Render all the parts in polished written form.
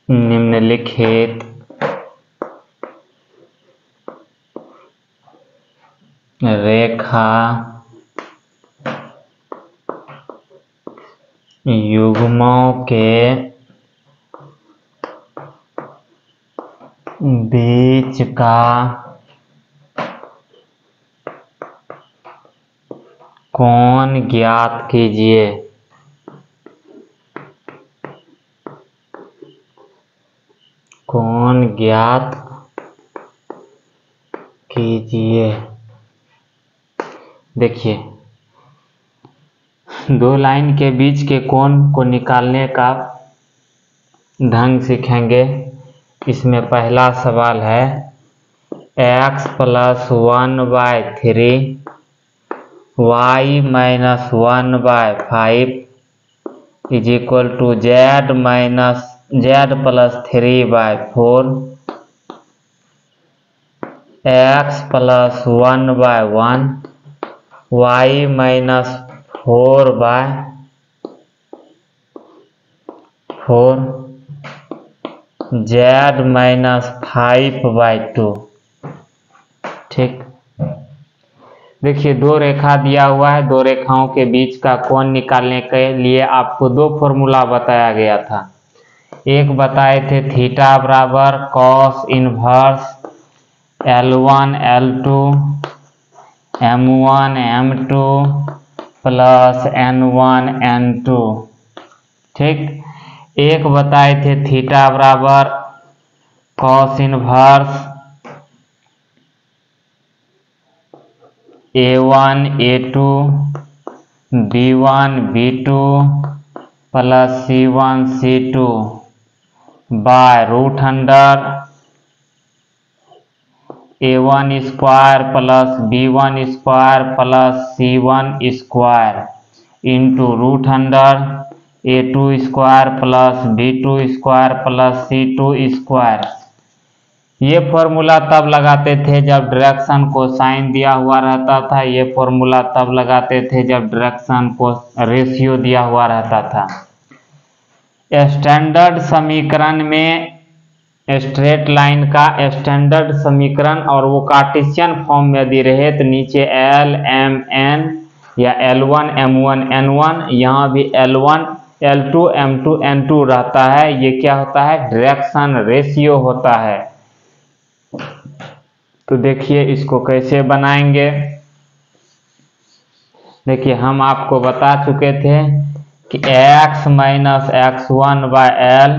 निम्नलिखित रेखा युग्मों के बीच का कोण ज्ञात कीजिए। कोण ज्ञात कीजिए। देखिए, दो लाइन के बीच के कोण को निकालने का ढंग सीखेंगे। इसमें पहला सवाल है x + 1/3 y - 1/5 = z + 3/4 x + 1/1 y - 4/4 z - 5/2। ठीक। देखिए, दो रेखा दिया हुआ है। दो रेखाओं के बीच का कोण निकालने के लिए आपको दो फॉर्मूला बताया गया था। एक बताए थे थीटा बराबर cos inverse L1 L2 M1 M2 plus N1 N2। ठीक। एक बताए थे थीटा बराबर cos inverse A1 A2 B1 B2 plus C1 C2 by √under A1 square plus B1 square plus C1 square into √under A2 square plus B2 square plus C2 square. ये formula तब लगाते थे जब direction को sign दिया हुआ रहता था। ये फॉर्मूला तब लगाते थे जब डायरेक्शन को रेशियो दिया हुआ रहता था। स्टैंडर्ड समीकरण में स्ट्रेट लाइन का स्टैंडर्ड समीकरण और वो कार्टेशियन फॉर्म में यदि रहे तो नीचे L M N या L1 M1 N1, यहाँ भी L1 L2 M2 N2 रहता है। ये क्या होता है? डायरेक्शन रेशियो होता है। तो देखिए इसको कैसे बनाएंगे। देखिए, हम आपको बता चुके थे कि x - x1/L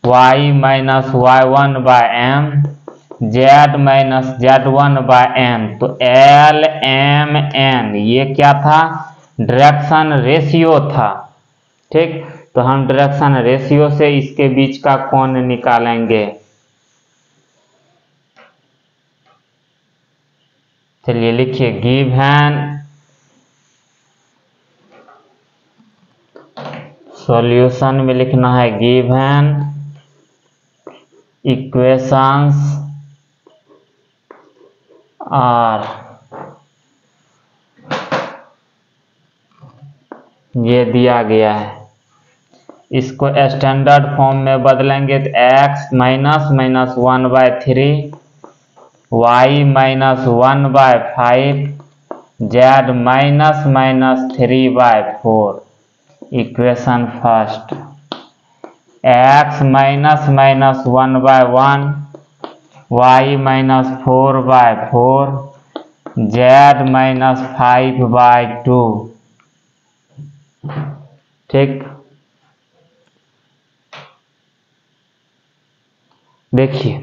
y - y1/m z - z1/n। तो L M N ये क्या था? डायरेक्शन रेशियो था। ठीक। तो हम डायरेक्शन रेशियो से इसके बीच का कोण निकालेंगे। चलिए लिखिए, गिवन सॉल्यूशन में लिखना है गिवन इक्वेशंस आर, ये दिया गया है। इसको स्टैंडर्ड फॉर्म में बदलेंगे तो x - 1/3 y - 1/5 z - 3/4। Equation first x - 1/1 y - 4/4 z - 5/2। ठीक। देखिए,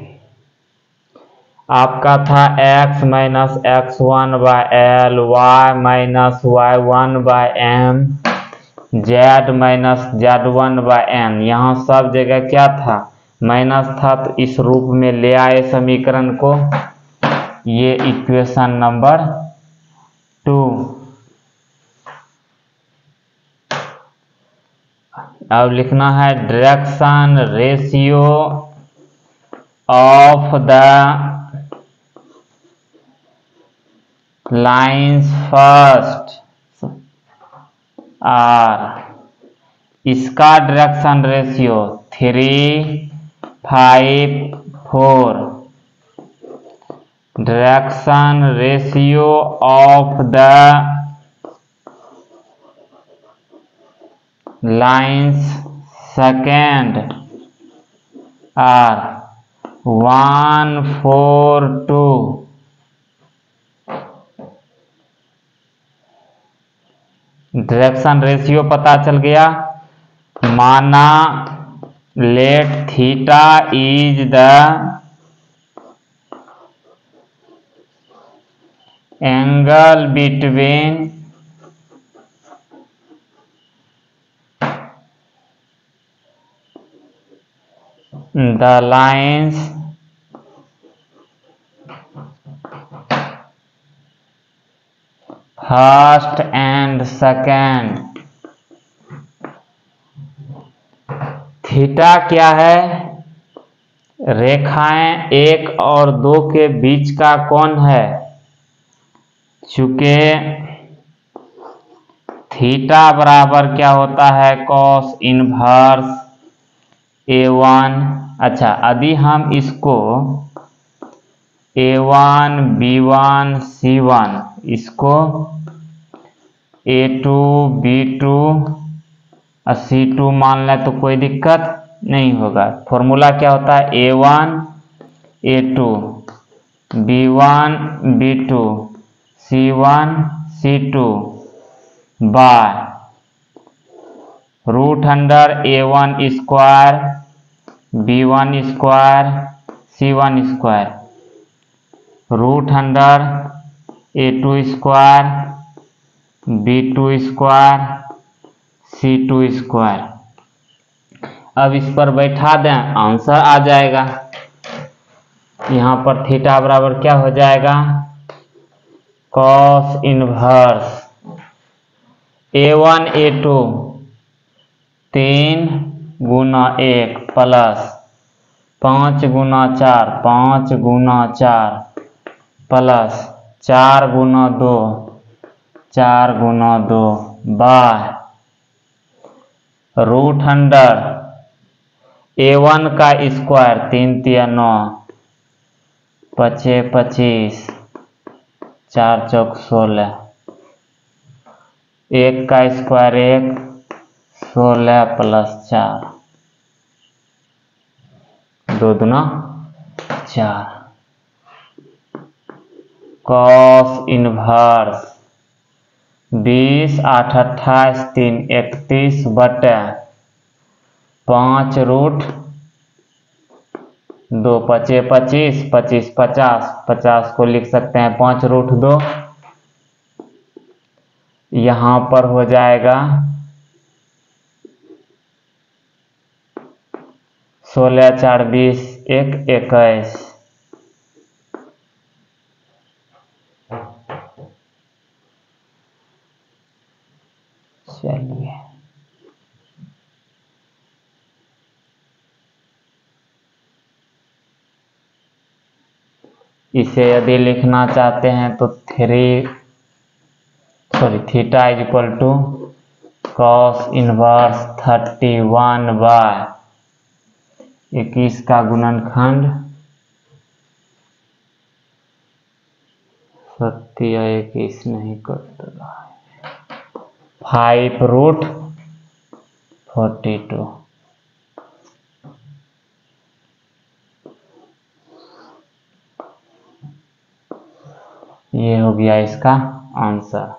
आपका था x - x1/L y - y1/m z - z1/n। यहाँ सब जगह क्या था? माइनस था। तो इस रूप में ले आए समीकरण को। ये इक्वेशन नंबर 2। अब लिखना है direction ratio of the lines first are. इसका direction ratio 3 5 4 direction ratio of the lines second are 1 4 2। Direction ratio पता चल गया। माना let theta is the angle between the lines first and second। Theta क्या है? रेखाएं 1 और 2 के बीच का कोण है। चूंकि थीटा बराबर क्या होता है? Cos inverse A1। अच्छा, यदि हम इसको A1 B1 C1 इसको A2 B2 और C2 मान लें तो कोई दिक्कत नहीं होगा। फॉर्मूला क्या होता है? A1 A2 B1 B2 C1 C2 by √under A1 square B1 square C1 square √under A2 square B2 square C2 square. अब इस पर बैठा दें, आंसर आ जाएगा। यहाँ पर थीटा बराबर क्या हो जाएगा? कॉस इनवर्स A1 A2 3 गुना 1 प्लस 5 गुना 4 5 गुना 4 प्लस 4 गुना 2 4 गुना 2 बाय √अंडर A1 का स्क्वायर 3 3 9 5 25 4 चौक 16 1 का स्क्वायर 1 16 प्लस 4 2 दूना 4 कॉस इनवर्स 20 8 28 3 31 बटे 5 √2 5 25 25 50 50 को लिख सकते हैं 5 √2। यहाँ पर हो जाएगा 16 4 20 1 21। चलिए इसे यदि लिखना चाहते हैं तो theta is equal to cos inverse 31 by 21 का गुणनखंड 70 या 21 नहीं कट रहा है 5 √42। ये हो गया इसका आंसर।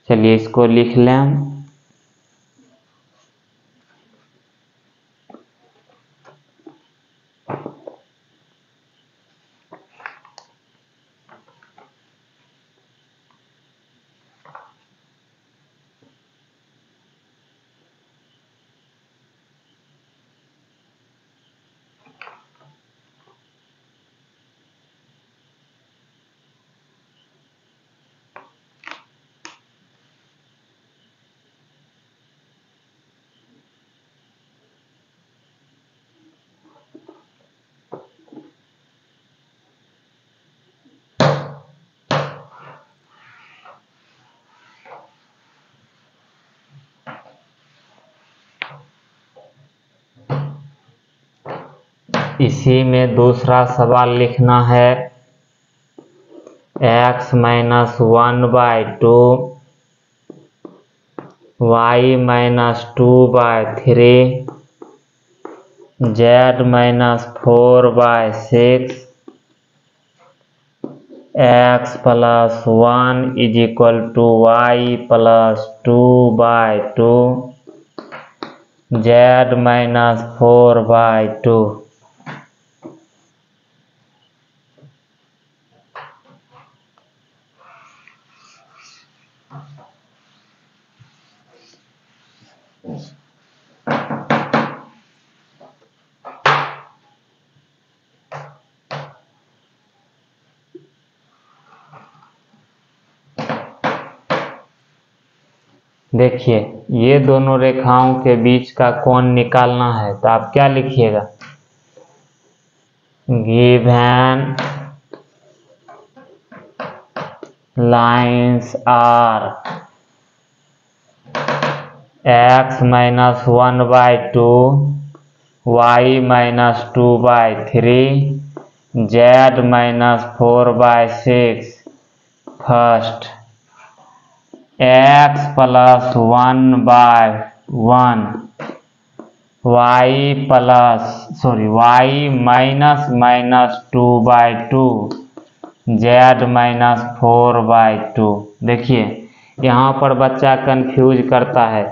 चलिए इसको लिख लें। इसी में दूसरा सवाल लिखना है x minus 1/2 y minus 2/3 z minus 4/6 x plus 1 is equal to y plus 2/2 z minus 4/2। देखिए ये दोनों रेखाओं के बीच का कोण निकालना है, तो आप क्या लिखिएगा, given lines are x minus 1/2 y minus 2/3 z minus 4/6। First x plus 1/1 y minus 2/2 z minus 4/2। देखिए यहाँ पर बच्चा कंफ्यूज करता है,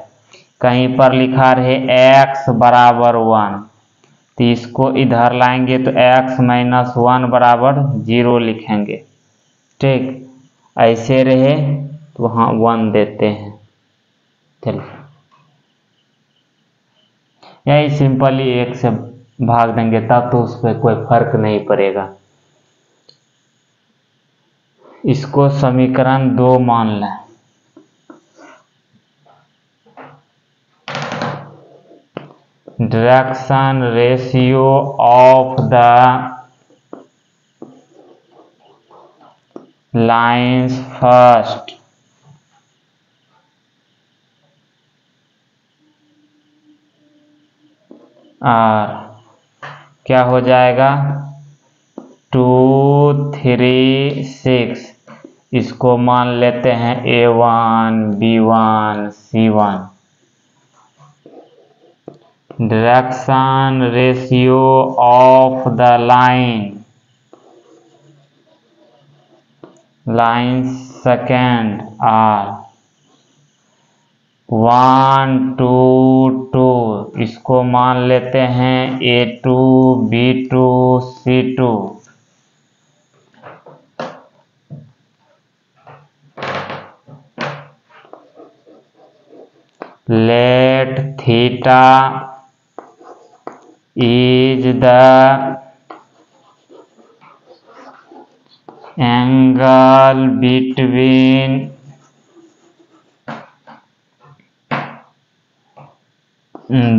कहीं पर लिखा रहे x बराबर 1, तो इसको इधर लाएंगे तो x माइनस 1 बराबर 0 लिखेंगे। ठीक, ऐसे रहे तो वहाँ 1 देते हैं। चलिए यही सिंपली 1 से भाग देंगे, तब तो उस पर कोई फर्क नहीं पड़ेगा। इसको समीकरण 2 मान लें। Direction ratio of the lines first और क्या हो जाएगा 2, 3, 6। इसको मान लेते हैं A1, B1, C1। Direction ratio of the line second are 1, 2, 2। इसको मान लेते हैं A2, B2, C2। Let theta is the angle between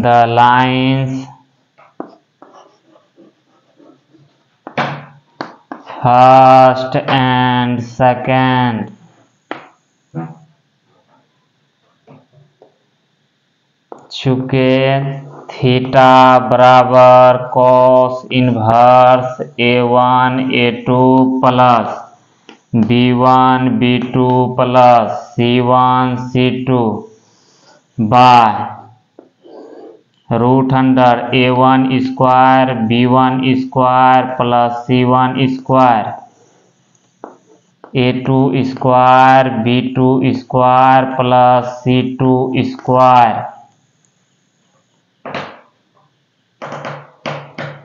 the lines first and second। चूँकि थीटा बराबर cos inverse A1, A2 plus B1, B2 plus C1, C2 by root under A1 square B1 square plus C1 square A2 square B2 square plus C2 square.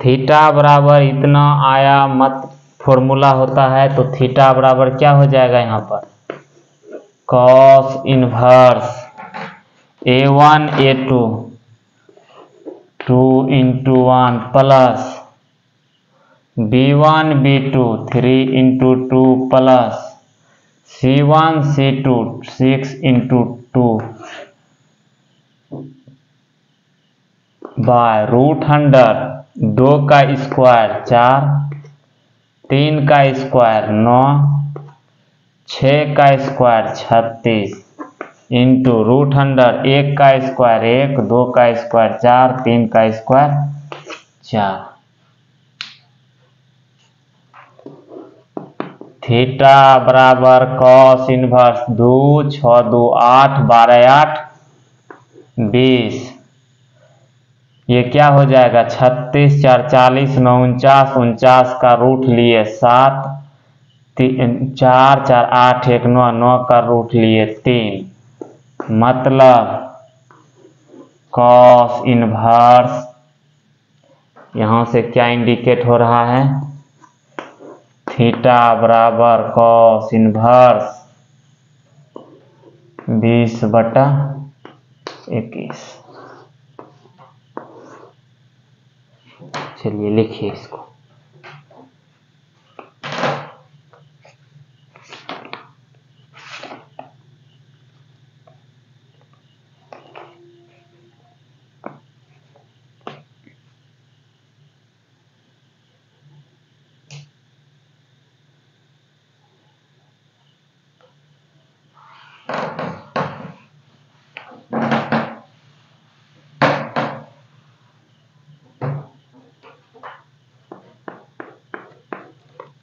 Theta बराबर इतना आया मत formula होता है, तो theta बराबर क्या हो जाएगा यहाँ पर cos inverse A1 A2 2 into 1 plus B1 B2 3 into 2 plus C1 C2 6 into 2 by root under 2 का स्क्वायर 4, 3 का स्क्वायर 9, 6 का स्क्वायर 36 इंटू रूट अंडर 1 का स्क्वायर 1, 2 का स्क्वायर 4, 3 का स्क्वायर 4। थीटा बराबर कॉस इनवर्स 2 6 2 8 12 8 20। ये क्या हो जाएगा 36 4 40 9 49 49 का रूट लिए 7 4 4 8 1 9 9 का रूट लिए 3 मतलब कॉस इनवर्स यहाँ से क्या इंडिकेट हो रहा है थीटा बराबर कॉस इनवर्स 20/21। चलिए लिखिए इसको।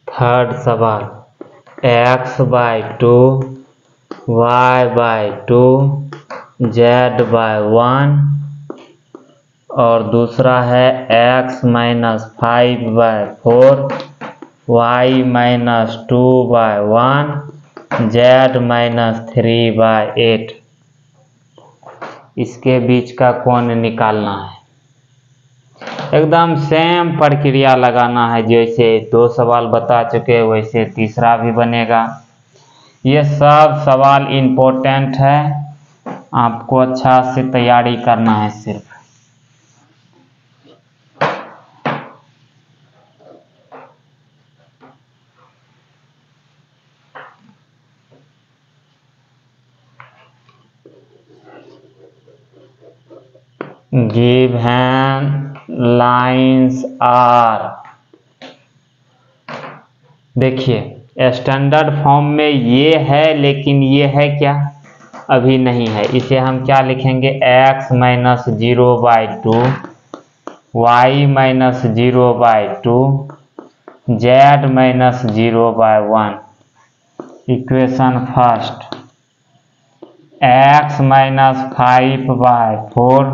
थर्ड सवाल x/2 y/2 z/1 और दूसरा है x - 5/4 y - 2/1 z - 3/8। इसके बीच का कोण निकालना है। एकदम सेम प्रक्रिया लगाना है, जैसे 2 सवाल बता चुके वैसे तीसरा भी बनेगा। ये सब सवाल इम्पोर्टेंट है, आपको अच्छा से तैयारी करना है सिर्फ। गिवन लाइंस आर, देखिए स्टैंडर्ड फॉर्म में ये है, लेकिन ये है क्या अभी नहीं है। इसे हम क्या लिखेंगे x - 0/2 y - 0/2 z - 0/1। Equation first x - 5/4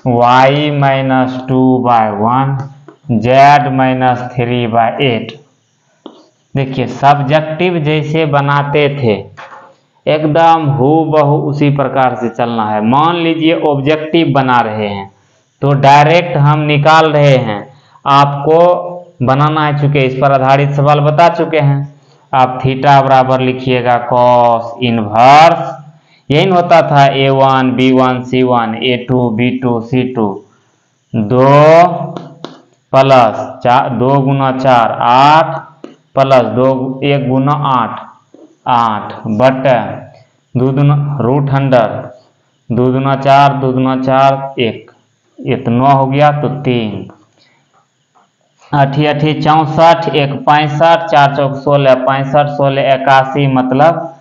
y - 2/1 z - 3/8। देखिए सब्जेक्टिव जैसे बनाते थे एकदम हूबहू उसी प्रकार से चलना है। मान लीजिए ऑब्जेक्टिव बना रहे हैं तो डायरेक्ट हम निकाल रहे हैं, आपको बनाना है। चूंकि इस पर आधारित सवाल बता चुके हैं। आप थीटा बराबर लिखिएगा कॉस इनवर्स, यही होता था a1 b1 c1 a2 b2 c2 2 plus 2 गुना 4 8 प्लस 2 1 गुना 8 8 बटे 2 दूना रूट अंडर 2 दूना 4 2 दूना 4 1 ये तो 9 हो गया, तो 3 8 8 64 1 65 4 चौक 16 65 16 81 मतलब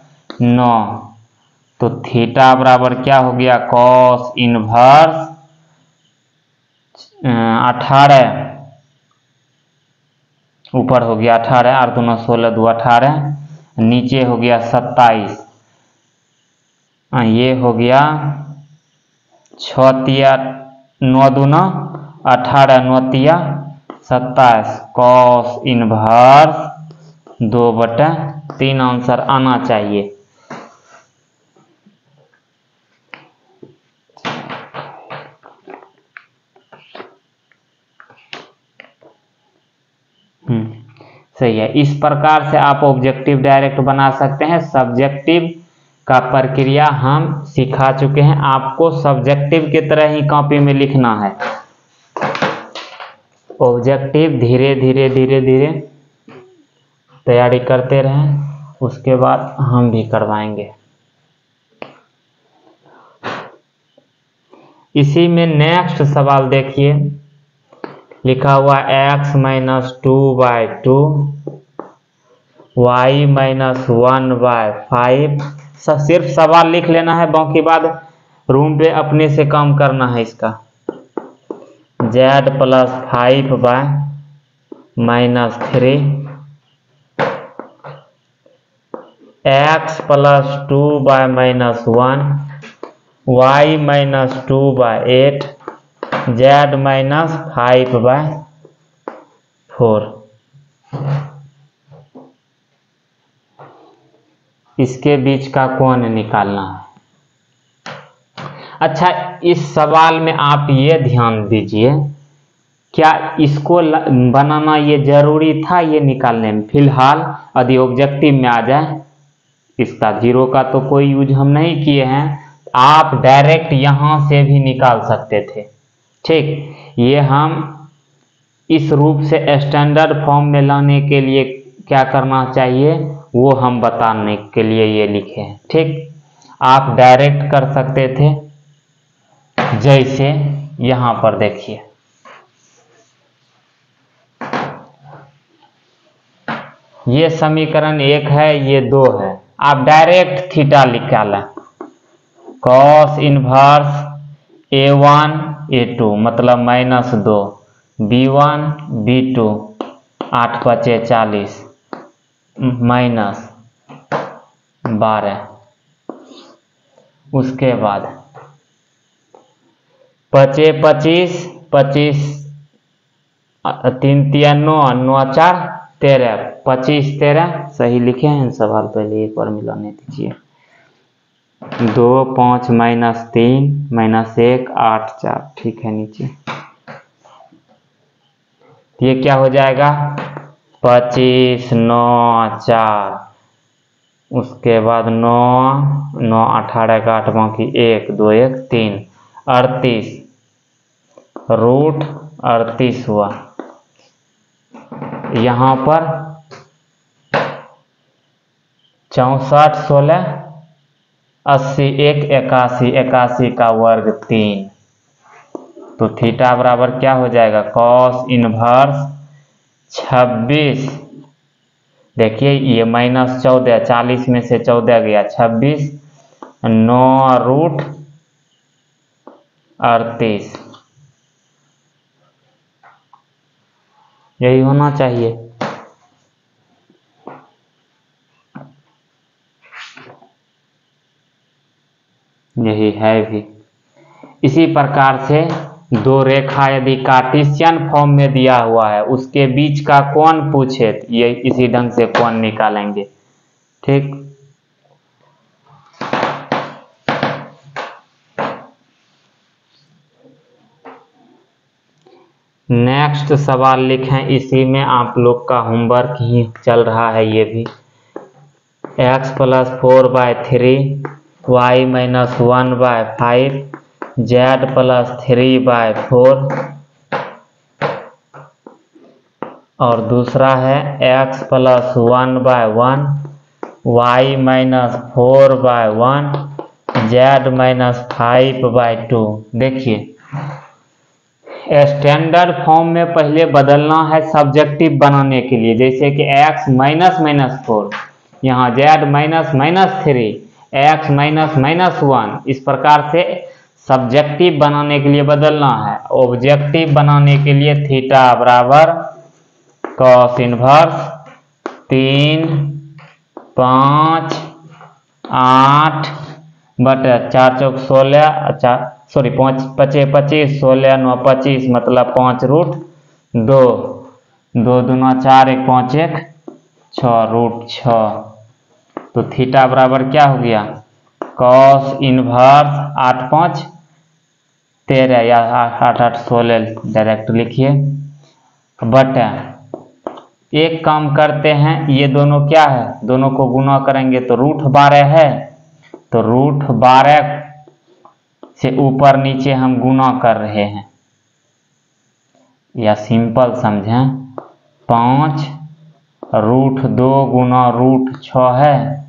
9। तो थीटा बराबर क्या हो गया कॉस इनवर्स 18 ऊपर हो गया 18 8 दूना 16 2 18 नीचे हो गया 27। ये हो गया 6 तिया 9 दूना 18 9 तिया 27 कॉस इनवर्स 2/3 आंसर आना चाहिए। सही है। इस प्रकार से आप ऑब्जेक्टिव डायरेक्ट बना सकते हैं। सब्जेक्टिव का प्रक्रिया हम सिखा चुके हैं, आपको सब्जेक्टिव की तरह ही कॉपी में लिखना है। ऑब्जेक्टिव धीरे धीरे धीरे धीरे तैयारी करते रहें, उसके बाद हम भी करवाएंगे। इसी में नेक्स्ट सवाल देखिए, लिखा हुआ x - 2/2 y - 1/5। सिर्फ सवाल लिख लेना है, बाकी बाद रूम पे अपने से काम करना है इसका। z + 5/-3 x plus 2/-1 y minus 2/8 z minus 5/4। इसके बीच का कोण निकालना है। अच्छा, इस सवाल में आप ये ध्यान दीजिए, क्या इसको बनाना ये जरूरी था ये निकालने में? फिलहाल यदि ऑब्जेक्टिव में आ जाए, इसका जीरो का तो कोई यूज हम नहीं किए हैं, आप डायरेक्ट यहां से भी निकाल सकते थे। ठीक, ये हम इस रूप से स्टैंडर्ड फॉर्म में लाने के लिए क्या करना चाहिए वो हम बताने के लिए ये लिखे हैं। ठीक, आप डायरेक्ट कर सकते थे, जैसे यहां पर देखिए, ये समीकरण 1 है, ये 2 है, आप डायरेक्ट थीटा निकालें। कॉस इनवर्स A1 A2 मतलब -2, B1 B2 8×5 = 40 -12। उसके बाद 5×5 25 3 3 9 9 4 13 25 13 सही लिखे हैं सवाल, पहले एक बार मिलाने दीजिए। 2 5 -3 -1 8 4 ठीक है। नीचे ये क्या हो जाएगा? 25 9 4, उसके बाद 9 9 18 का 8 बाकी 1 2 1 3 38 √38 हुआ। यहाँ पर 64 16 80 1 81 81 का वर्ग 3, तो थीटा बराबर क्या हो जाएगा? कॉस इनवर्स 26, देखिए ये -14 40 में से 14 गया 26 9√38, यही होना चाहिए। यही है भी। इसी प्रकार से दो रेखा यदि कार्टेशियन फॉर्म में दिया हुआ है, उसके बीच का कोण पूछे, ये इसी ढंग से कोण निकालेंगे। ठीक, नेक्स्ट सवाल लिखें, इसी में आप लोग का होमवर्क ही चल रहा है। ये भी x + 4/3 y - 1/5 z + 3/4, और दूसरा है x + 1/1 y - 4/1 z - 5/2। देखिए, स्टैंडर्ड फॉर्म में पहले बदलना है सब्जेक्टिव बनाने के लिए, जैसे कि x -4, यहाँ z -3 x -1, इस प्रकार से सब्जेक्टिव बनाने के लिए बदलना है। ऑब्जेक्टिव बनाने के लिए थीटा बराबर कॉस इनवर्स 3 5 8 बटे 4 चौक 16 सॉरी 5 5 25 16 9 25 मतलब 5√2 2 दूना 4 1 5 1 6√6, तो थीटा बराबर क्या हो गया? कॉस इनवर्स 8 5 13 या 8 8 16 डायरेक्ट लिखिए, बटे एक काम करते हैं, ये दोनों क्या है, दोनों को गुना करेंगे तो √12 है, तो √12 से ऊपर नीचे हम गुना कर रहे हैं, या सिंपल समझें 5√2 गुना √6 है,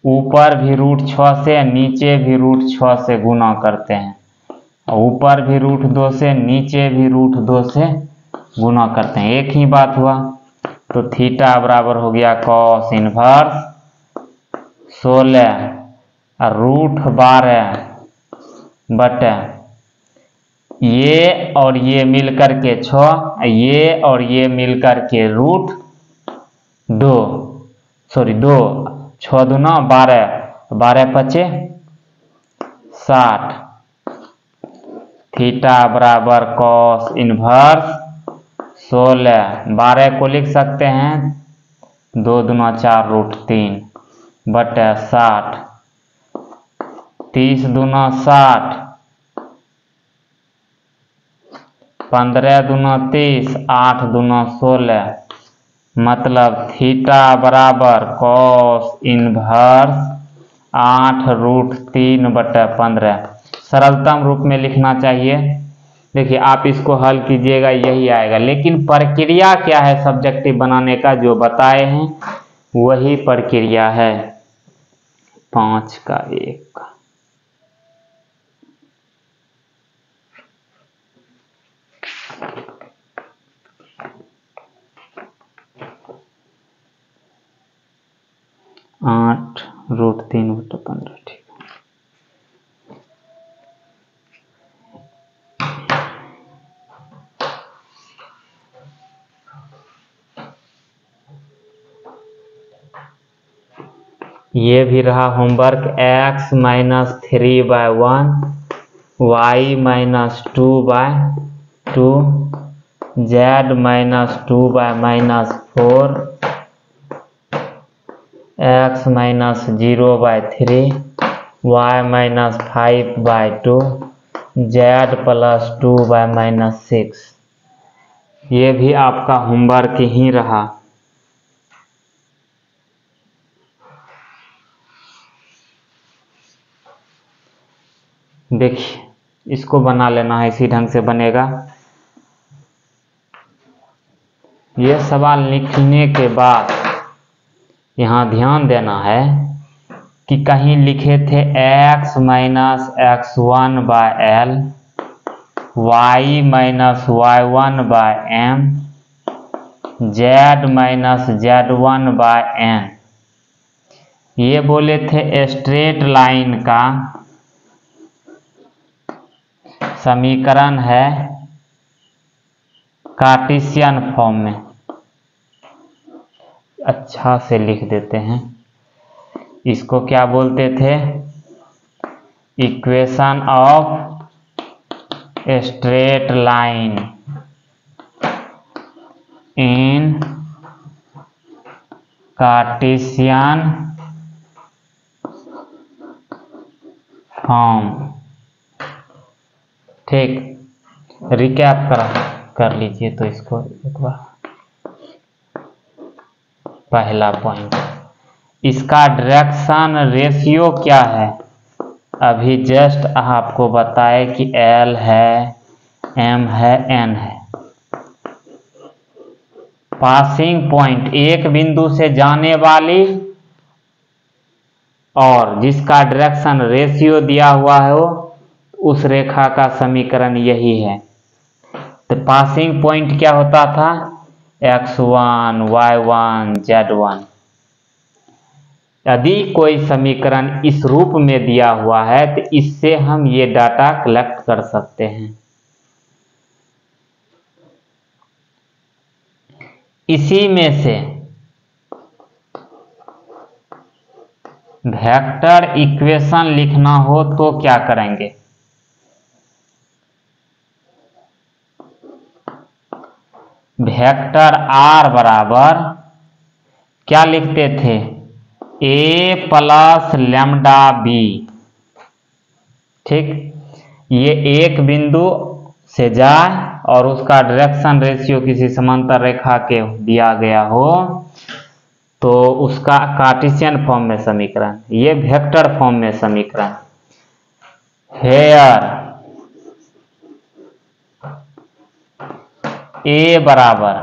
ऊपर भी √6 से नीचे भी √6 से गुना करते हैं, ऊपर भी √2 से नीचे भी √2 से गुना करते हैं, एक ही बात हुआ। तो थीटा बराबर हो गया कॉस इनवर्स 16√12 बटे ये और ये मिलकर के 6, ये और ये मिलकर के √2, सॉरी 2, 6 दूना 12, 12 पचे 60, थीटा बराबर कॉस इनवर्स 16, 12 को लिख सकते हैं 2 दूना 4 √3 बटे 60, 30 दूना 60, 15 दूना 30, 8 दूना 16, मतलब थीटा बराबर कॉस इनवर्स 8 √3 बटे 15। सरलतम रूप में लिखना चाहिए। देखिए आप इसको हल कीजिएगा यही आएगा, लेकिन प्रक्रिया क्या है सब्जेक्टिव बनाने का जो बताए हैं वही प्रक्रिया है। 5 का 1 8 √3 बटे 15, ठीक। ये भी रहा homework. x - 3/1, y - 2/2, z - 2/-4, x - 0/3, y - 5/2, z + 2/-6। ये भी आपका होमवर्क ही रहा। देखिए इसको बना लेना है, इसी ढंग से बनेगा। ये सवाल लिखने के बाद यहाँ ध्यान देना है कि कहीं लिखे थे x - x1/L, y - y1/m, z - z1/n। ये बोले थे स्ट्रेट लाइन का समीकरण है कार्टेशियन फॉर्म में। अच्छा से लिख देते हैं, इसको क्या बोलते थे? Equation of straight line in Cartesian form. ठीक, रिकैप कर लीजिए तो इसको एक बार। पहला पॉइंट, इसका डायरेक्शन रेशियो क्या है? अभी जस्ट आपको बताए कि L है, M है, N है। पासिंग पॉइंट, एक बिंदु से जाने वाली और जिसका डायरेक्शन रेशियो दिया हुआ है वो, उस रेखा का समीकरण यही है। तो पासिंग पॉइंट क्या होता था? x1, y1, z1। यदि कोई समीकरण इस रूप में दिया हुआ है तो इससे हम ये डाटा कलेक्ट कर सकते हैं। इसी में से वेक्टर इक्वेशन लिखना हो तो क्या करेंगे? वेक्टर r बराबर क्या लिखते थे? a + λb। ठीक, ये एक बिंदु से जाए और उसका डायरेक्शन रेशियो किसी समांतर रेखा के दिया गया हो तो उसका कार्टेशियन फॉर्म में समीकरण, ये वेक्टर फॉर्म में समीकरण। हेयर a बराबर,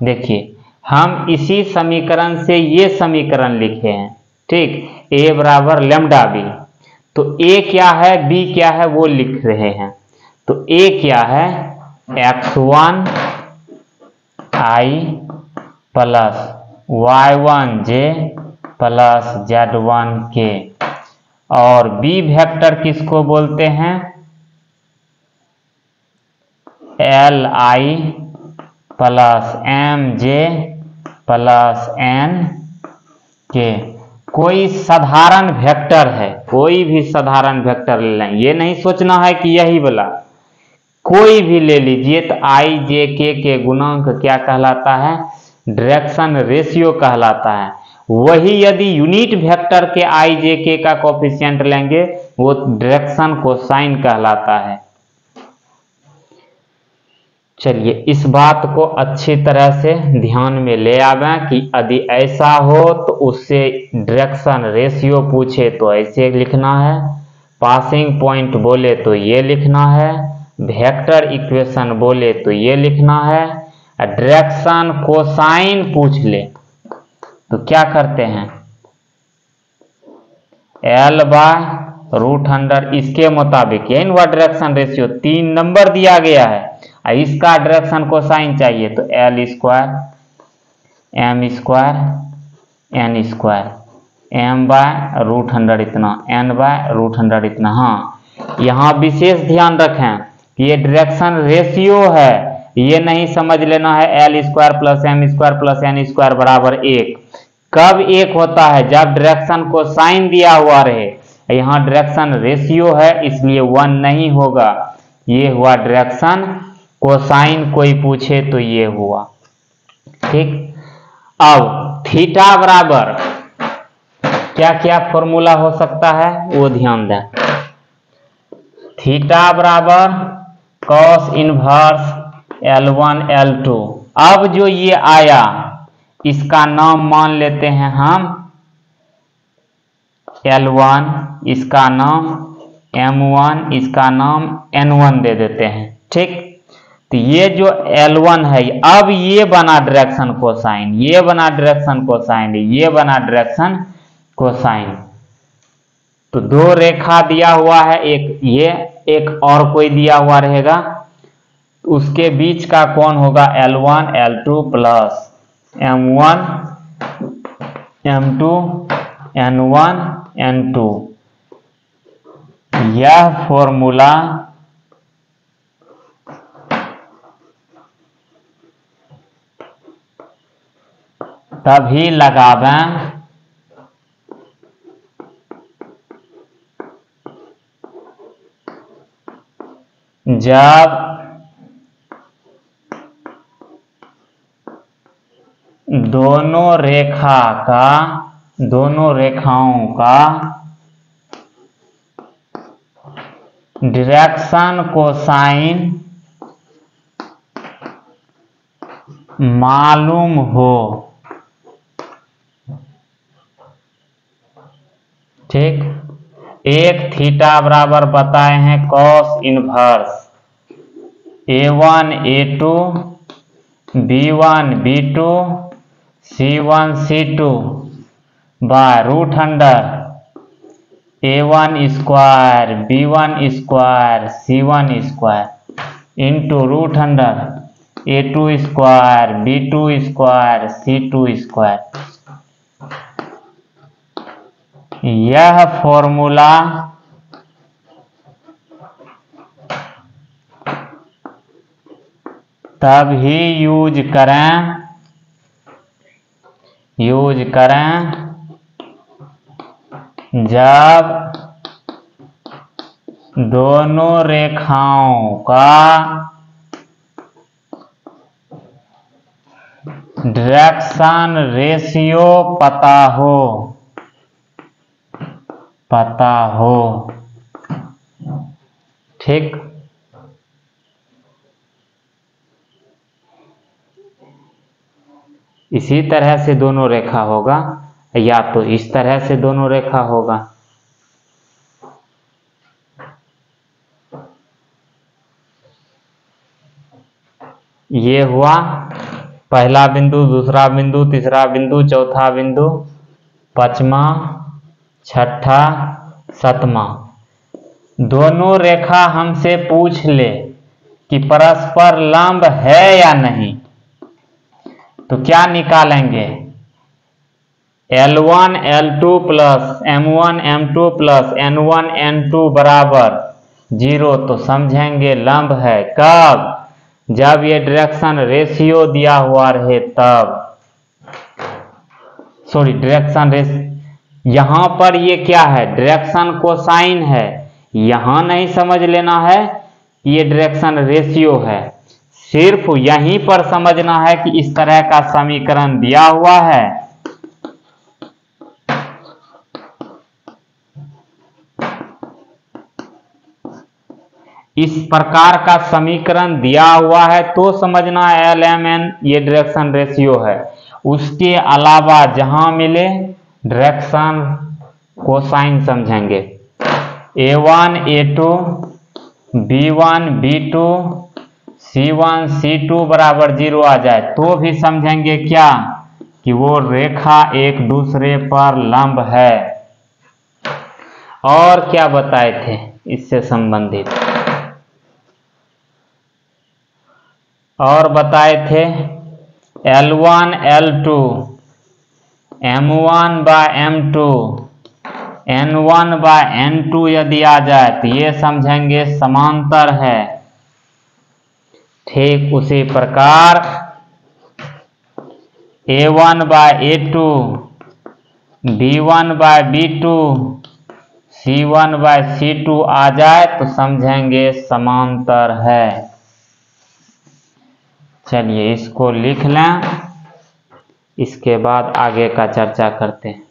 देखिए हम इसी समीकरण से ये समीकरण लिखे हैं। ठीक, a बराबर λb। तो a क्या है, b क्या है वो लिख रहे हैं। तो a क्या है? x1 i + y1j + z1k। और b वेक्टर किसको बोलते हैं? li + mj + n के कोई साधारण वेक्टर है, कोई भी साधारण वेक्टर ले लें, ये नहीं सोचना है कि यही वाला, कोई भी ले लीजिए, तो आई जे के गुणांक क्या कहलाता है? डायरेक्शन रेशियो कहलाता है। वही यदि यूनिट वेक्टर के आई जे के का कोफिशिएंट लेंगे, वो डायरेक्शन कोसाइन कहलाता है। चलिए इस बात को अच्छी तरह से ध्यान में ले आवें कि यदि ऐसा हो तो उससे डायरेक्शन रेशियो पूछे तो ऐसे लिखना है, पासिंग पॉइंट बोले तो ये लिखना है, वेक्टर इक्वेशन बोले तो ये लिखना है, डायरेक्शन कोसाइन पूछ ले तो क्या करते हैं? L/√100 इसके मुताबिक, यही वह डायरेक्शन रेशियो 3 नंबर दिया गया है, इसका डायरेक्शन कोसाइन चाहिए तो L² M² N² M/√100 इतना, N/√100 इतना। हाँ, यहाँ विशेष ध्यान रखें कि ये डायरेक्शन रेशियो है, ये नहीं समझ लेना है L² + M² + N² बराबर 1। कब 1 होता है? जब डायरेक्शन को साइन दिया हुआ रहे। यहाँ डायरेक्शन रेशियो है इसलिए 1 नहीं होगा, ये हुआ डायरेक्शन कोसाइन, कोई पूछे तो ये हुआ। ठीक, अब थीटा बराबर क्या क्या फॉर्मूला हो सकता है वो ध्यान दें। थीटा बराबर cos इनवर्स L1 L2। अब जो ये आया इसका नाम मान लेते हैं हम L1, इसका नाम M1, इसका नाम N1 दे देते हैं। ठीक, तो ये जो L1 है, अब ये बना डायरेक्शन कोसाइन, ये बना डायरेक्शन कोसाइन, ये बना डायरेक्शन कोसाइन। तो दो रेखा दिया हुआ है, एक ये, एक और कोई दिया हुआ रहेगा, उसके बीच का कोण होगा L1 L2 plus M1 M2 N1 N2। यह फॉर्मूला तभी लगावें जब दोनों रेखाओं का डायरेक्शन कोसाइन मालूम हो। ठीक, एक थीटा बराबर बताए हैं cos inverse A1 A2 B1 B2 C1 C2 by √100 A1 square B1 square C1 square into √100 A2 square B2 square C2 square. यह फॉर्मूला तभी यूज करें जब दोनों रेखाओं का डायरेक्शन रेशियो पता हो। ठीक, इसी तरह से दोनों रेखा होगा, या तो इस तरह से दोनों रेखा होगा। ये हुआ पहला बिंदु, दूसरा बिंदु, तीसरा बिंदु, चौथा बिंदु, पांचवा, छठा, सातवां। दोनों रेखा हमसे पूछ ले कि परस्पर लंब है या नहीं, तो क्या निकालेंगे? L1 L2 plus M1 M2 plus N1 N2 बराबर 0, तो समझेंगे लंब है। कब? जब ये डायरेक्शन रेशियो दिया हुआ रहे तब। सॉरी डायरेक्शन रेस, यहां पर ये क्या है, डायरेक्शन कोसाइन है, यहां नहीं समझ लेना है कि ये डायरेक्शन रेशियो है, सिर्फ यहीं पर समझना है कि इस तरह का समीकरण दिया हुआ है, इस प्रकार का समीकरण दिया हुआ है तो समझना है LMN ये डायरेक्शन रेशियो है। उसके अलावा जहां मिले डायरेक्शन कोसाइन समझेंगे, A1 A2 B1 B2 C1 C2 बराबर 0 आ जाए तो भी समझेंगे क्या कि वो रेखा एक दूसरे पर लंब है। और क्या बताए थे इससे संबंधित, और बताए थे L1 L2 M1 bye M2 N1 bye N2 यदि आ जाए तो ये समझेंगे समांतर है। ठीक उसी प्रकार A1 bye A2 B1 bye B2 C1 bye C2 आ जाए तो समझेंगे समांतर है। चलिए इसको लिख लें, इसके बाद आगे का चर्चा करते हैं।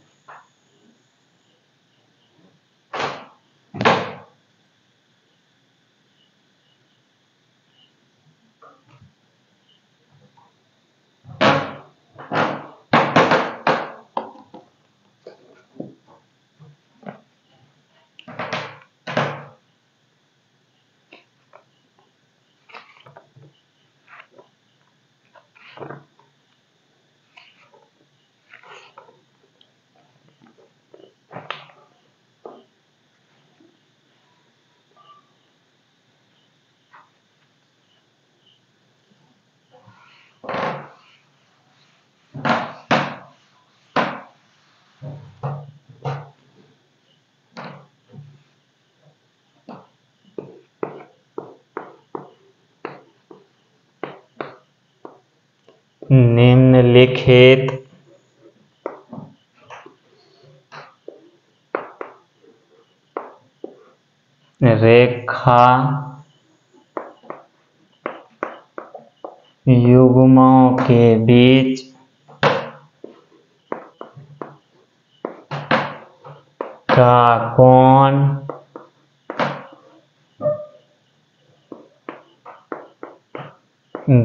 निम्नलिखित रेखा युग्मों के बीच का कोण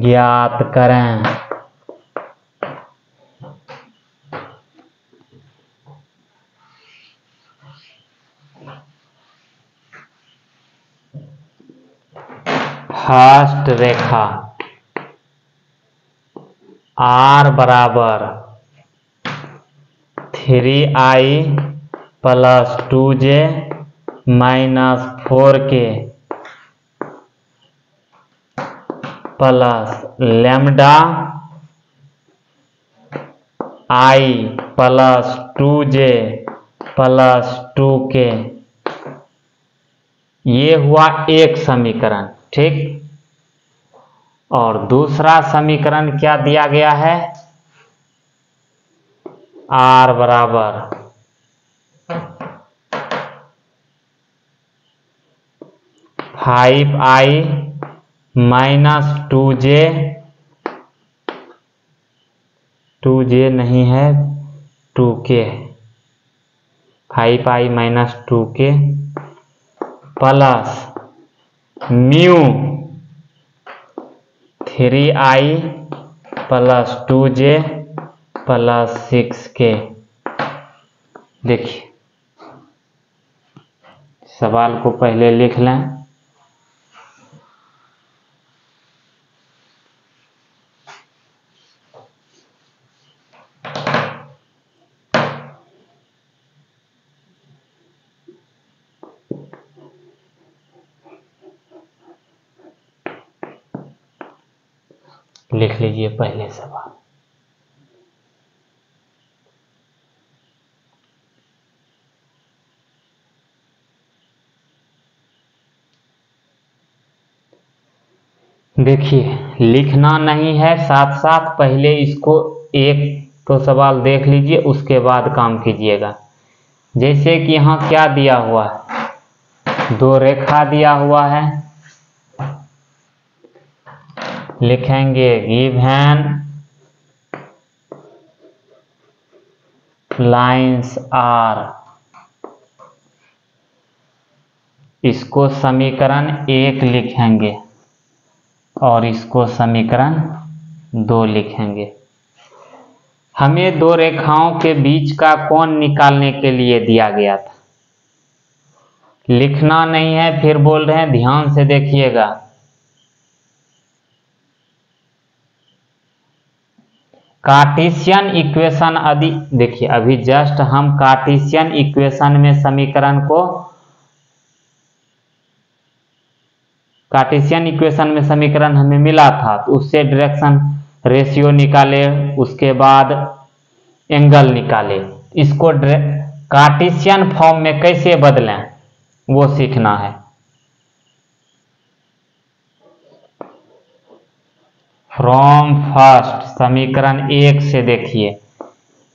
ज्ञात करें। फर्स्ट रेखा R बराबर 3i plus 2j minus 4k plus lambda i plus 2j plus 2k, ये हुआ एक समीकरण। ठीक, और दूसरा समीकरण क्या दिया गया है, R बराबर 5i माइनस 2j नहीं है 2k, 5i minus 2k plus mu 3i plus 2j plus 6k। देखिए सवाल को पहले लिख लें, लिख लीजिए पहले सवाल। देखिए लिखना नहीं है, साथ साथ पहले इसको एक तो सवाल देख लीजिए, उसके बाद काम कीजिएगा। जैसे कि यहाँ क्या दिया हुआ है, दो रेखा दिया हुआ है, लिखेंगे गिवन लाइन्स आर, इसको समीकरण 1 लिखेंगे और इसको समीकरण 2 लिखेंगे। हमें दो रेखाओं के बीच का कोण निकालने के लिए दिया गया था, लिखना नहीं है, फिर बोल रहे हैं, ध्यान से देखिएगा। कार्टेशियन इक्वेशन देखिए, अभी जस्ट हम कार्टेशियन इक्वेशन में समीकरण को, कार्टेशियन इक्वेशन में समीकरण हमें मिला था, तो उससे डायरेक्शन रेशियो निकाले, उसके बाद एंगल निकाले। इसको कार्टेशियन फॉर्म में कैसे बदलें वो सीखना है। फ्रॉम फर्स्ट समीकरण 1 से देखिए,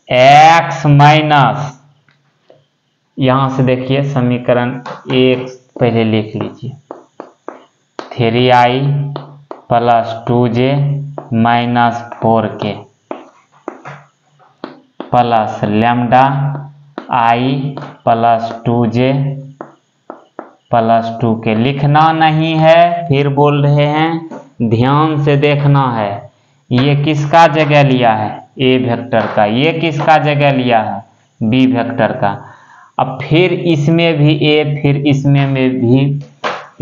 x माइनस, यहां से देखिए समीकरण 1 पहले लिख लीजिए, 3i plus 2j minus 4k plus lambda i plus 2j plus 2k। लिखना नहीं है, फिर बोल रहे हैं, ध्यान से देखना है। ये किसका जगह लिया है, ए वेक्टर का, ये किसका जगह लिया है, बी वेक्टर का। अब फिर इसमें भी ए, फिर इसमें भी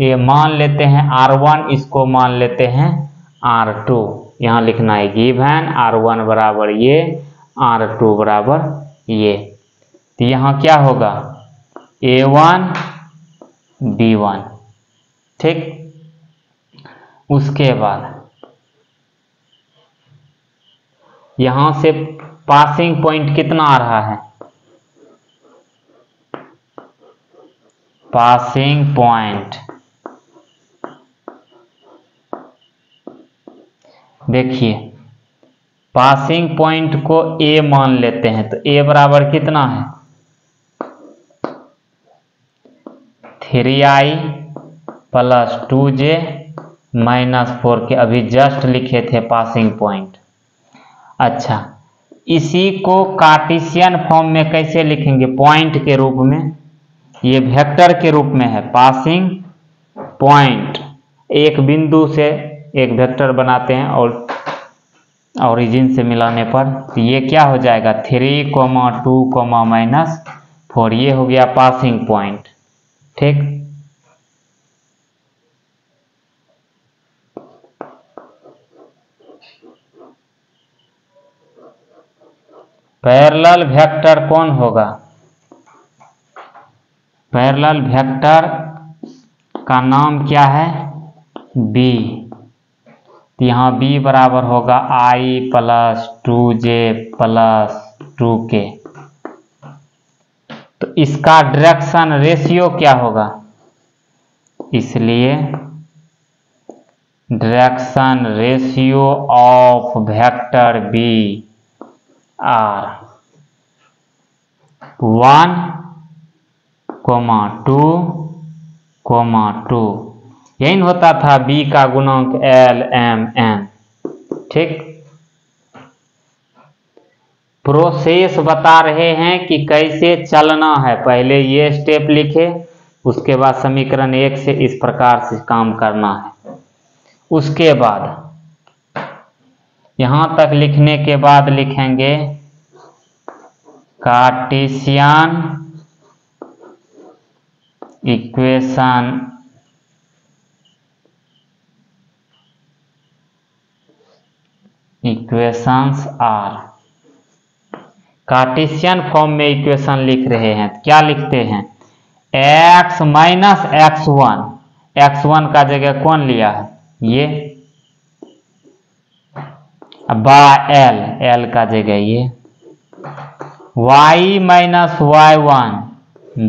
ए मान लेते हैं r1, इसको मान लेते हैं r2। यहाँ लिखना है गिवन r1 बराबर ये, r2 बराबर ये। तो यहाँ क्या होगा, a1 b1, ठीक। उसके बाद यहां से पासिंग पॉइंट कितना आ रहा है, पासिंग पॉइंट, देखिए पासिंग पॉइंट को a मान लेते हैं, तो a बराबर कितना है, 3i plus 2j minus 4k। अभी जस्ट लिखे थे पासिंग पॉइंट। अच्छा, इसी को कार्टेशियन फॉर्म में कैसे लिखेंगे, पॉइंट के रूप में, ये वेक्टर के रूप में है, पासिंग पॉइंट। एक बिंदु से एक वेक्टर बनाते हैं और ओरिजिन से मिलाने पर, तो ये क्या हो जाएगा, 3, 2, माइनस 4, ये हो गया पासिंग पॉइंट, ठीक। पैरेलल वेक्टर कौन होगा, पैरेलल वेक्टर का नाम क्या है, b। यहाँ b बराबर होगा i plus 2j plus 2k। तो इसका डायरेक्शन रेशियो क्या होगा, इसलिए direction ratio of vector b are 1, 2, 2। यही होता था b का गुणांक l m n, ठीक। प्रोसेस बता रहे हैं कि कैसे चलना है, पहले ये स्टेप लिखे, उसके बाद समीकरण 1 से इस प्रकार से काम करना है। उसके बाद यहां तक लिखने के बाद लिखेंगे Cartesian equation equations are. Cartesian form में इक्वेशन लिख रहे हैं, क्या लिखते हैं, x माइनस x1, x1 का जगह कौन लिया है, ये, बाय l, l का जगह ये, y minus y1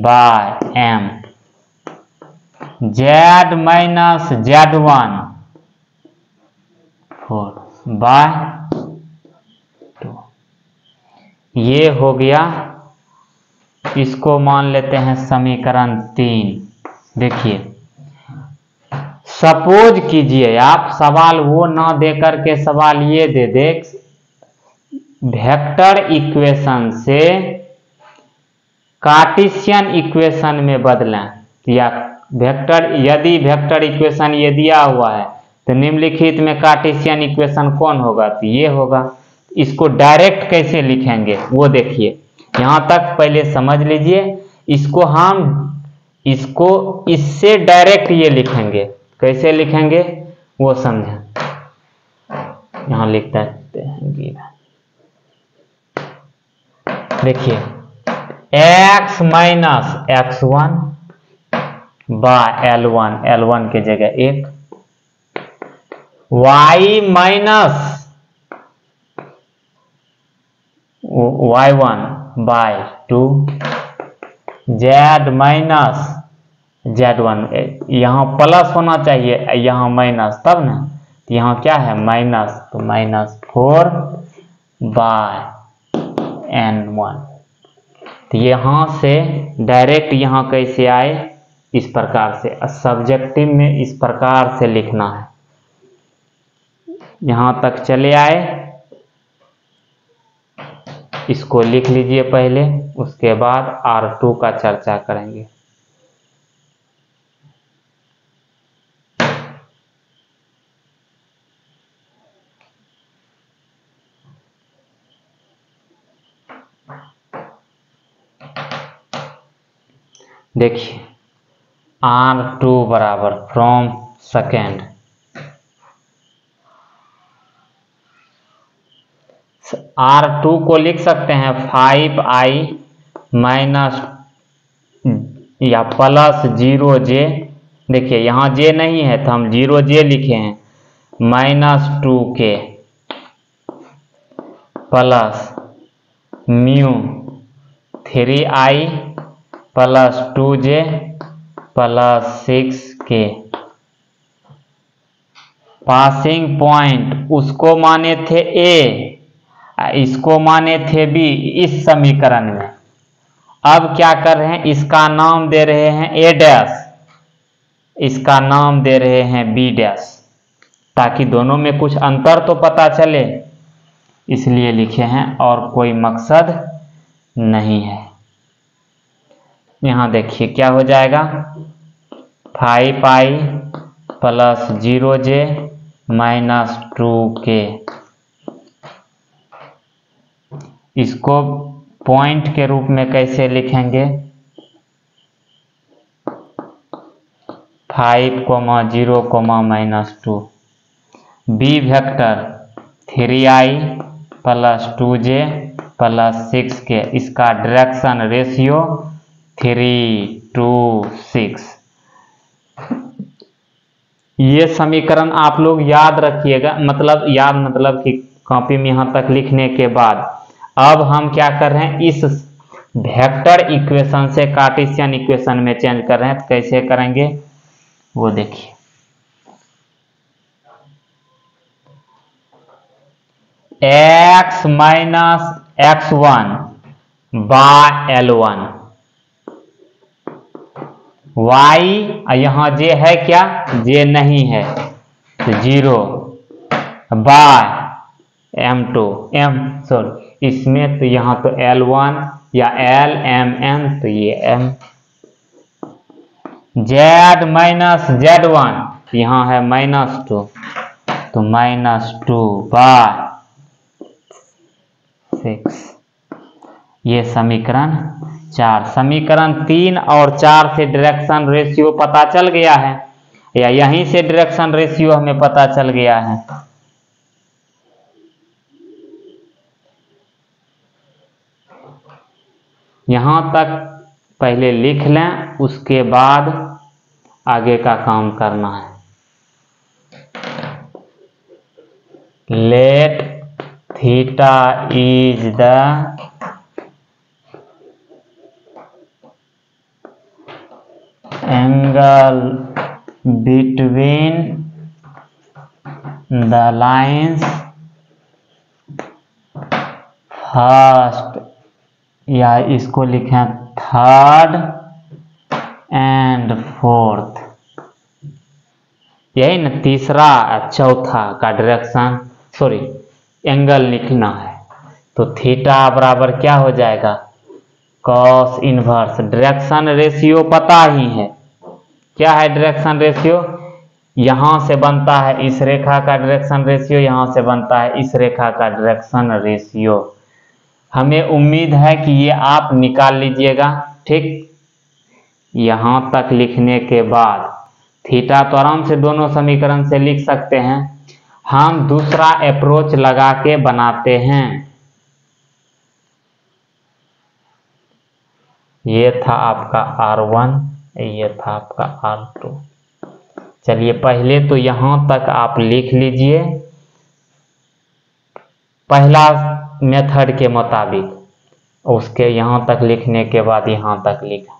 by m, z minus z1 4 by 2। ये हो गया, इसको मान लेते हैं समीकरण 3। देखिए, सपोज कीजिए आप सवाल वो ना दे करके सवाल ये दे दे, वेक्टर इक्वेशन से कार्टेशियन इक्वेशन में बदलें, या वेक्टर, यदि वेक्टर इक्वेशन ये दिया हुआ है तो निम्नलिखित में कार्टेशियन इक्वेशन कौन होगा, तो ये होगा। इसको डायरेक्ट कैसे लिखेंगे वो देखिए, यहाँ तक पहले समझ लीजिए। इसको इससे डायरेक्ट ये लिखेंगे, कैसे लिखेंगे वो समझें। यहाँ लिख देते हैं, देखिए x minus x1 by L1 के जगह 1, y minus y1 by 2, z minus z1, यहाँ प्लस होना चाहिए, यहाँ माइनस, तब ना, यहाँ क्या है माइनस, तो -4 बाय n1। तो यहाँ से डायरेक्ट यहाँ कैसे आए, इस प्रकार से। सब्जेक्टिव में इस प्रकार से लिखना है, यहाँ तक चले आए, इसको लिख लीजिए पहले, उसके बाद R2 का चर्चा करेंगे। देखिए R2 बराबर फ्रॉम सेकेंड, R2 को लिख सकते हैं 5i माइनस या प्लस 0j। देखिए यहाँ j नहीं है तो हम 0j लिखे हैं, -2k plus mu 3i plus 2j plus 6k। Passing point उसको माने थे a, इसको माने थे b इस समीकरण में। अब क्या कर रहे हैं, इसका नाम दे रहे हैं a डैश, इसका नाम दे रहे हैं b डैश, ताकि दोनों में कुछ अंतर तो पता चले, इसलिए लिखे हैं, और कोई मकसद नहीं है। यहाँ देखिए क्या हो जाएगा, 5i plus 0j minus 2k। इसको पॉइंट के रूप में कैसे लिखेंगे, 5, 0, -2, b vector 3i plus 2j plus 6k, इसका डायरेक्शन रेशियो 3:6। ये समीकरण आप लोग याद रखिएगा, मतलब कि कॉपी में यहाँ तक लिखने के बाद अब हम क्या कर रहे हैं, इस वेक्टर इक्वेशन से कार्टेशियन इक्वेशन में चेंज कर रहे हैं। तो कैसे करेंगे वो देखिए, x minus x1 by L1, y यहाँ j है क्या, j नहीं है तो 0 बाय इसमें तो यहाँ तो L1 या LMN, तो ये m, z माइनस z1 यहाँ है -2, तो -2 बाय 6। ये समीकरण 4। समीकरण 3 और 4 से डायरेक्शन रेशियो पता चल गया है, या यहीं से डायरेक्शन रेशियो हमें पता चल गया है। यहाँ तक पहले लिख लें, उसके बाद आगे का काम करना है। Late theta is the angle between the lines first या इसको लिखें थर्ड एंड फोर्थ, यही ना तीसरा चौथा का डायरेक्शन, सॉरी एंगल लिखना है। तो थीटा बराबर क्या हो जाएगा, कॉस इनवर्स। डायरेक्शन रेशियो पता ही है, क्या है डायरेक्शन रेशियो, यहां से बनता है इस रेखा का डायरेक्शन रेशियो, यहां से बनता है इस रेखा का डायरेक्शन रेशियो। हमें उम्मीद है कि ये आप निकाल लीजिएगा। ठीक, यहां तक लिखने के बाद थीटा तो आराम से दोनों समीकरण से लिख सकते हैं, हम दूसरा अप्रोच लगा के बनाते हैं। ये था आपका R1, ये था आपका R2। चलिए पहले तो यहां तक आप लिख लीजिए पहला मेथड के मुताबिक, उसके यहां तक लिखने के बाद यहां तक लिखें।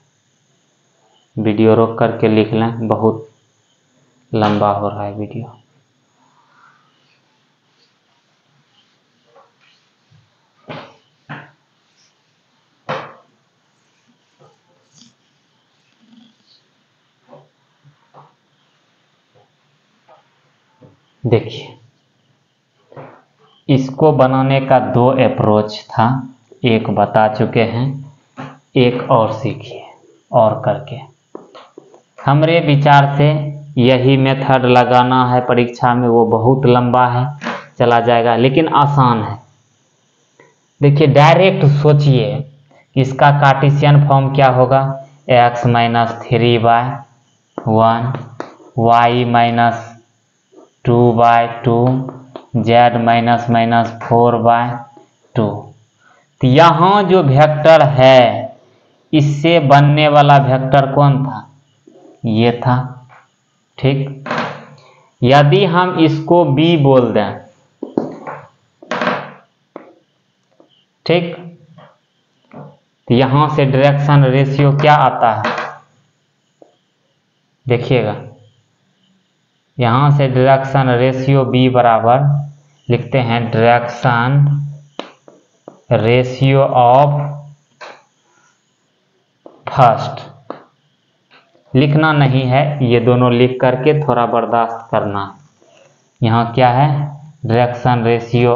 वीडियो रोक करके लिख लें, बहुत लंबा हो रहा है वीडियो। देखिए, इसको बनाने का दो अप्रोच था, एक बता चुके हैं, एक और सीखिए और करके। हमारे विचार से यही मेथड लगाना है परीक्षा में, वो बहुत लंबा है, चला जाएगा, लेकिन आसान है। देखिए डायरेक्ट सोचिए, इसका कार्टेशियन फॉर्म क्या होगा, x minus 3/1, y minus 2/2, z minus minus 4/2। तो यहाँ जो वेक्टर है, इससे बनने वाला वेक्टर कौन था, ये था। ठीक, यदि हम इसको b बोल दें, ठीक, तो यहां से डायरेक्शन रेशियो क्या आता है, देखिएगा, यहां से डायरेक्शन रेशियो b बराबर लिखते हैं डायरेक्शन रेशियो ऑफ फर्स्ट। लिखना नहीं है, ये दोनों लिख करके थोड़ा बर्दाश्त करना। यहाँ क्या है, डायरेक्शन रेशियो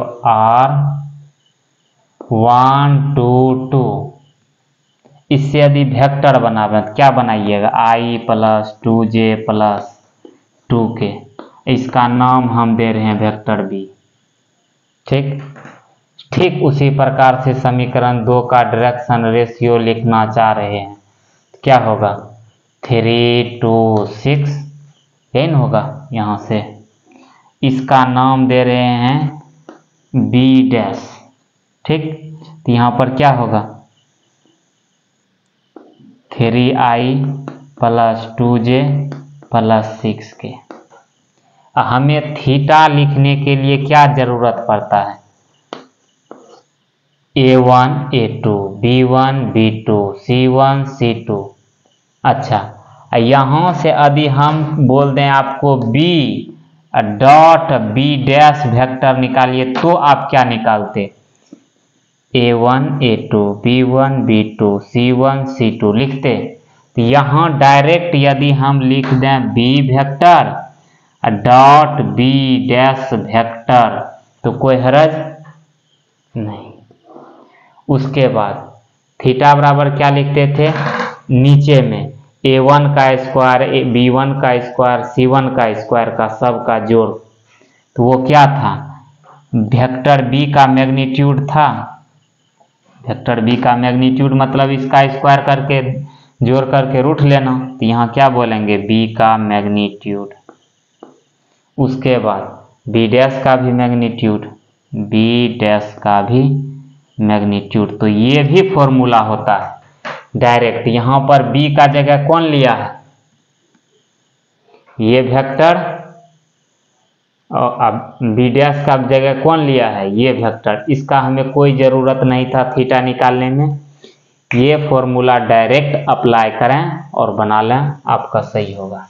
R1:2। इससे यदि वेक्टर बनावे तो क्या बनाइएगा, I + 2j + 2k, इसका नाम हम दे रहे हैं वेक्टर b। ठीक, ठीक उसी प्रकार से समीकरण 2 का डायरेक्शन रेशियो लिखना चाह रहे हैं, क्या होगा, 3:2:6, यही न होगा। यहाँ से इसका नाम दे रहे हैं b डैश। ठीक, तो यहाँ पर क्या होगा, 3i + 2j + 6k। हमें थीटा लिखने के लिए क्या जरूरत पड़ता है, a1 a2 b1 b2 c1 c2। अच्छा, यहाँ से यदि हम बोल दें आपको b dot b dash vector निकालिए, तो आप क्या निकालते, a1 a2 b1 b2 c1 c2 लिखते। तो यहाँ डायरेक्ट यदि हम लिख दें b vector dot b dash vector, तो कोई हर्ज नहीं। उसके बाद थीटा बराबर क्या लिखते थे, नीचे में a1 का स्क्वायर b1 का स्क्वायर c1 का स्क्वायर का सब का जोड़, तो वो क्या था, वेक्टर b का मैग्नीट्यूड था। वेक्टर b का मैग्नीट्यूड मतलब इसका स्क्वायर करके जोड़ करके रूट लेना, तो यहाँ क्या बोलेंगे, b का मैग्नीट्यूड। उसके बाद b डैश का भी मैग्नीट्यूड, b डैश का भी मैग्नीट्यूड। तो ये भी फॉर्मूला होता है डायरेक्ट। यहाँ पर b का जगह कौन लिया है, ये वेक्टर, और अब b डैश का जगह कौन लिया है, ये वेक्टर। इसका हमें कोई ज़रूरत नहीं था थीटा निकालने में, ये फॉर्मूला डायरेक्ट अप्लाई करें और बना लें, आपका सही होगा।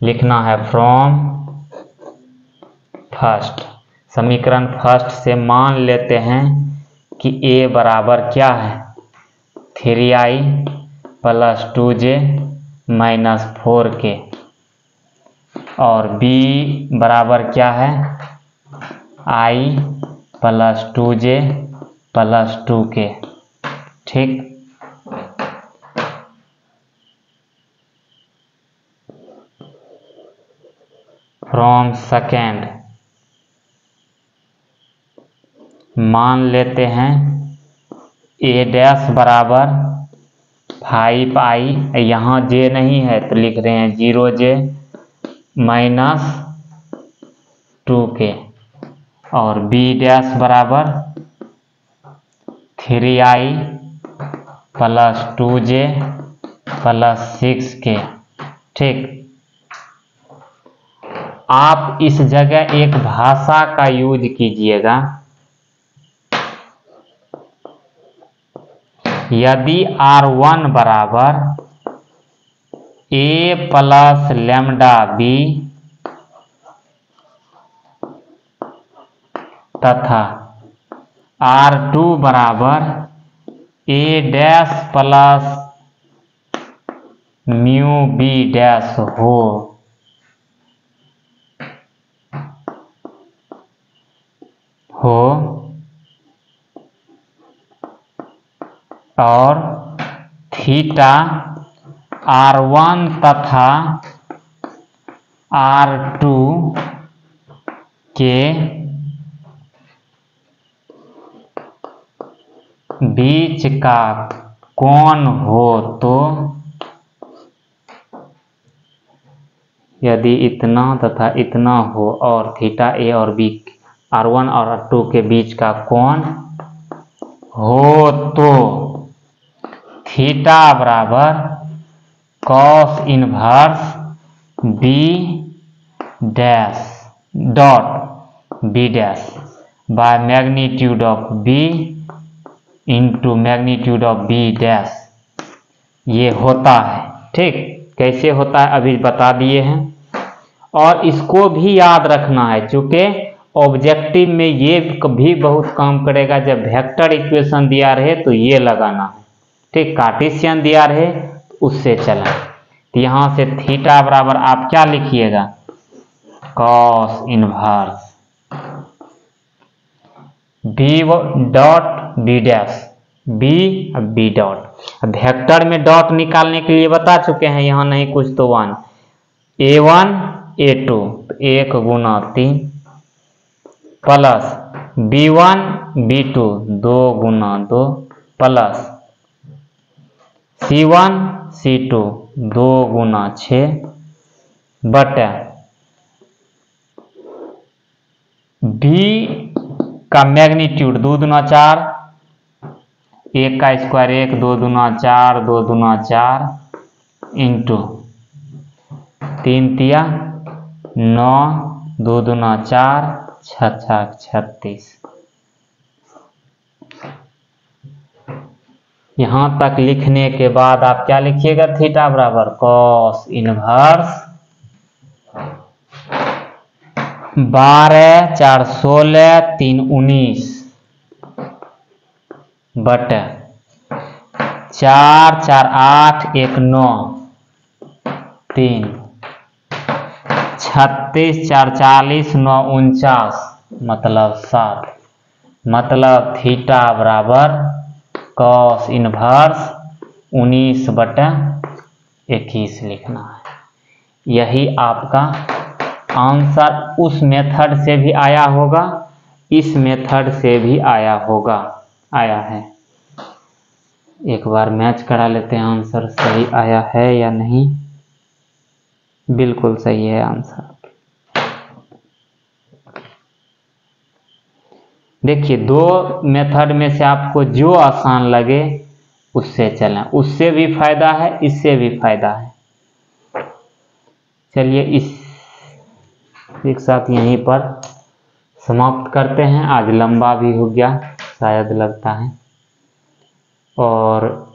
लिखना है फ्रॉम फर्स्ट। समीकरण फर्स्ट से मान लेते हैं कि a बराबर क्या है 3i plus 2j minus 4k और b बराबर क्या है i plus 2j plus 2k। ठीक, फ्रॉम सेकेंड मान लेते हैं a डैश बराबर 5i, यहाँ j नहीं है तो लिख रहे हैं 0j माइनस 2k और b डैश बराबर 3i plus 2j plus 6k। ठीक, आप इस जगह एक भाषा का यूज कीजिएगा। यदि R1 बराबर a प्लस लैम्डा b तथा R2 बराबर a dash plus mu b dash हो और थीटा R1 तथा R2 के बीच का कोण हो तो यदि इतना तथा इतना हो और थीटा a और b R1 और R2 के बीच का कोण हो तो थीटा बराबर cos inverse b dash dot b dash by magnitude of b into magnitude of b dash ये होता है। ठीक, कैसे होता है अभी बता दिए हैं और इसको भी याद रखना है क्योंकि ऑब्जेक्टिव में ये भी बहुत काम करेगा। जब वेक्टर इक्वेशन दिया रहे तो ये लगाना है। ठीक, कार्टेशियन दिया रहे तो उससे चला। तो यहाँ से थीटा बराबर आप क्या लिखिएगा cos inverse b dot b dash b dot. Vector में डॉट निकालने के लिए बता चुके हैं, यहाँ नहीं कुछ तो 1 a1 a2 1 गुना 3 प्लस b1 b2 2 गुना 2 प्लस c1 c2 2 गुना 6 बटा b का मैग्नीट्यूड 2 दूना 4 1 का स्क्वायर 1 2 दूना 4 2 दूना 4 इंटू 3 तिया 9 2 दूना 4 6 36। यहाँ तक लिखने के बाद आप क्या लिखिएगा थीटा बराबर कॉस इनवर्स 12 4 16 3 19 बटे 4 4 8 1 9 3 36 4 40 9 49 मतलब 7। मतलब थीटा बराबर कॉस इनवर्स 19/21 लिखना है। यही आपका आंसर उस मेथड से भी आया होगा, इस मेथड से भी आया है। एक बार मैच करा लेते हैं आंसर सही आया है या नहीं। बिल्कुल सही है आंसर। देखिए, दो मेथड में से आपको जो आसान लगे उससे चलें। उससे भी फायदा है, इससे भी फायदा है। चलिए इस एक साथ यहीं पर समाप्त करते हैं। आज लंबा भी हो गया शायद लगता है, और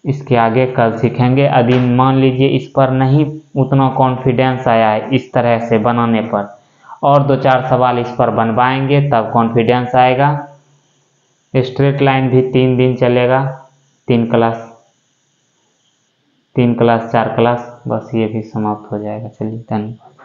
इसके आगे कल सीखेंगे। यदि मान लीजिए इस पर नहीं उतना कॉन्फिडेंस आया है इस तरह से बनाने पर। और 2-4 सवाल इस पर बनवाएंगे तब कॉन्फिडेंस आएगा। स्ट्रेट लाइन भी 3 दिन चलेगा, 3 क्लास 4 क्लास, बस ये भी समाप्त हो जाएगा। चलिए धन्यवाद।